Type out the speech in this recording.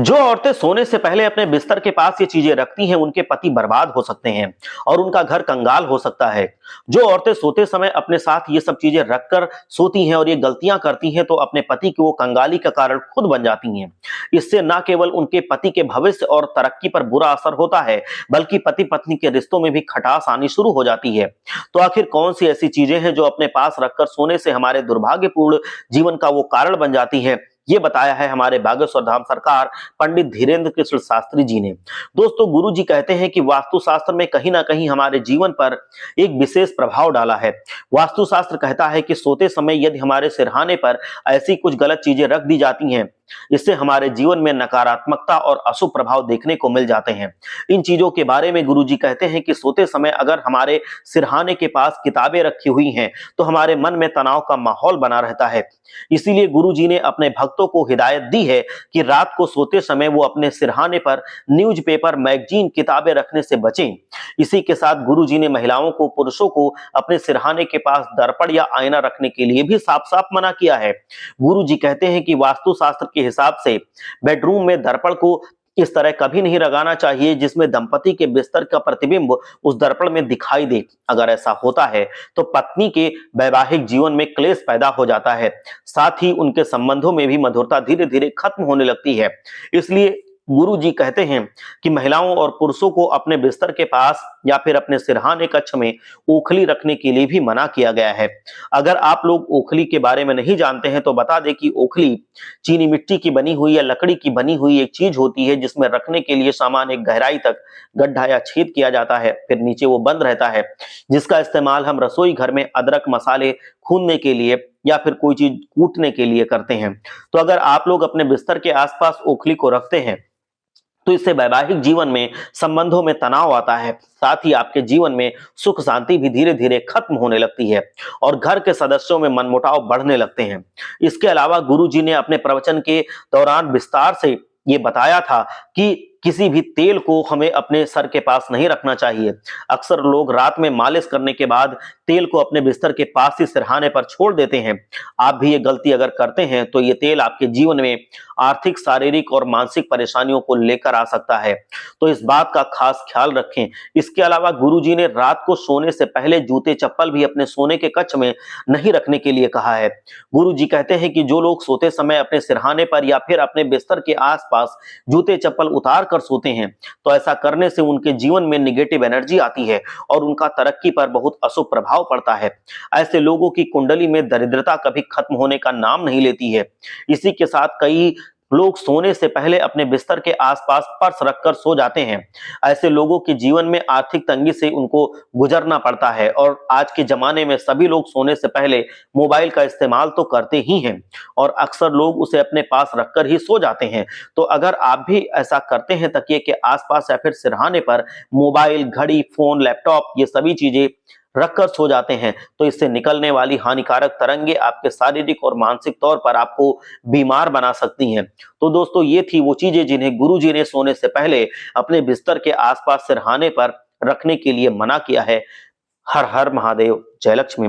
जो औरतें सोने से पहले अपने बिस्तर के पास ये चीजें रखती हैं, उनके पति बर्बाद हो सकते हैं और उनका घर कंगाल हो सकता है। जो औरतें सोते समय अपने साथ ये सब चीजें रखकर सोती हैं और ये गलतियां करती हैं, तो अपने पति की वो कंगाली का कारण खुद बन जाती हैं। इससे न केवल उनके पति के भविष्य और तरक्की पर बुरा असर होता है, बल्कि पति पत्नी के रिश्तों में भी खटास आनी शुरू हो जाती है। तो आखिर कौन सी ऐसी चीजें हैं जो अपने पास रखकर सोने से हमारे दुर्भाग्यपूर्ण जीवन का वो कारण बन जाती हैं? ये बताया है हमारे बागेश्वर धाम सरकार पंडित धीरेन्द्र कृष्ण शास्त्री जी ने। दोस्तों, गुरु जी कहते हैं कि वास्तुशास्त्र में कहीं ना कहीं हमारे जीवन पर एक विशेष प्रभाव डाला है। वास्तुशास्त्र कहता है कि सोते समय यदि हमारे सिरहाने पर ऐसी कुछ गलत चीजें रख दी जाती हैं, इससे हमारे जीवन में नकारात्मकता और अशुभ प्रभाव देखने को मिल जाते हैं। इन चीजों के बारे में गुरु जी कहते हैं कि सोते समय अगर हमारे सिरहाने के पास किताबें रखी हुई हैं, तो हमारे मन में तनाव का माहौल बना रहता है। इसीलिए गुरु जी ने अपने भक्तों को हिदायत दी है कि रात को सोते समय वो अपने सिरहाने पर न्यूज़पेपर, मैगजीन, किताबें रखने से बचें। इसी के साथ गुरु जी ने महिलाओं को, पुरुषों को अपने सिरहाने के पास दर्पण या आईना रखने के लिए भी साफ साफ मना किया है। गुरु जी कहते हैं कि वास्तुशास्त्र के हिसाब से बेडरूम में दर्पण को इस तरह कभी नहीं लगाना चाहिए जिसमें दंपति के बिस्तर का प्रतिबिंब उस दर्पण में दिखाई दे। अगर ऐसा होता है तो पत्नी के वैवाहिक जीवन में क्लेश पैदा हो जाता है, साथ ही उनके संबंधों में भी मधुरता धीरे धीरे खत्म होने लगती है। इसलिए गुरु जी कहते हैं कि महिलाओं और पुरुषों को अपने बिस्तर के पास या फिर अपने सिरहाने कक्ष में ओखली रखने के लिए भी मना किया गया है। अगर आप लोग ओखली के बारे में नहीं जानते हैं तो बता दें कि ओखली चीनी मिट्टी की बनी हुई या लकड़ी की बनी हुई एक चीज होती है, जिसमें रखने के लिए सामान एक गहराई तक गड्ढा या छेद किया जाता है, फिर नीचे वो बंद रहता है, जिसका इस्तेमाल हम रसोई घर में अदरक, मसाले कूटने के लिए या फिर कोई चीज कूटने के लिए करते हैं। तो अगर आप लोग अपने बिस्तर के आसपास ओखली को रखते हैं, तो इससे वैवाहिक जीवन में संबंधों में तनाव आता है, साथ ही आपके जीवन में सुख शांति भी धीरे धीरे खत्म होने लगती है और घर के सदस्यों में मनमुटाव बढ़ने लगते हैं। इसके अलावा गुरु जी ने अपने प्रवचन के दौरान विस्तार से ये बताया था कि किसी भी तेल को हमें अपने सर के पास नहीं रखना चाहिए। अक्सर लोग रात में मालिश करने के बाद तेल को अपने बिस्तर के पास ही सिरहाने पर छोड़ देते हैं। आप भी ये गलती अगर करते हैं तो ये तेल आपके जीवन में आर्थिक, शारीरिक और मानसिक परेशानियों को लेकर आ सकता है, तो इस बात का खास ख्याल रखें। इसके अलावा गुरु जी ने रात को सोने से पहले जूते चप्पल भी अपने सोने के कक्ष में नहीं रखने के लिए कहा है। गुरु जी कहते हैं कि जो लोग सोते समय अपने सिरहाने पर या फिर अपने बिस्तर के आसपास जूते चप्पल उतार कर सोते हैं, तो ऐसा करने से उनके जीवन में निगेटिव एनर्जी आती है और उनका तरक्की पर बहुत अशुभ प्रभाव पड़ता है। ऐसे लोगों की कुंडली में दरिद्रता कभी खत्म होने का नाम नहीं लेती है। इसी के साथ कई लोग सोने से पहले अपने बिस्तर के आसपास पर्स रखकर सो जाते हैं। ऐसे लोगों के जीवन में आर्थिक तंगी से उनको गुजरना पड़ता है और आज के जमाने में सभी लोग सोने से पहले मोबाइल का इस्तेमाल तो करते ही हैं और अक्सर लोग उसे अपने पास रखकर ही सो जाते हैं। तो अगर आप भी ऐसा करते हैं, तकिए के आसपास या फिर सिरहाने पर मोबाइल, घड़ी, फोन, लैपटॉप ये सभी चीजें रखकर सो जाते हैं, तो इससे निकलने वाली हानिकारक तरंगे आपके शारीरिक और मानसिक तौर पर आपको बीमार बना सकती हैं। तो दोस्तों, ये थी वो चीजें जिन्हें गुरु जी ने सोने से पहले अपने बिस्तर के आसपास सिरहाने पर रखने के लिए मना किया है। हर हर महादेव, जय लक्ष्मी माता।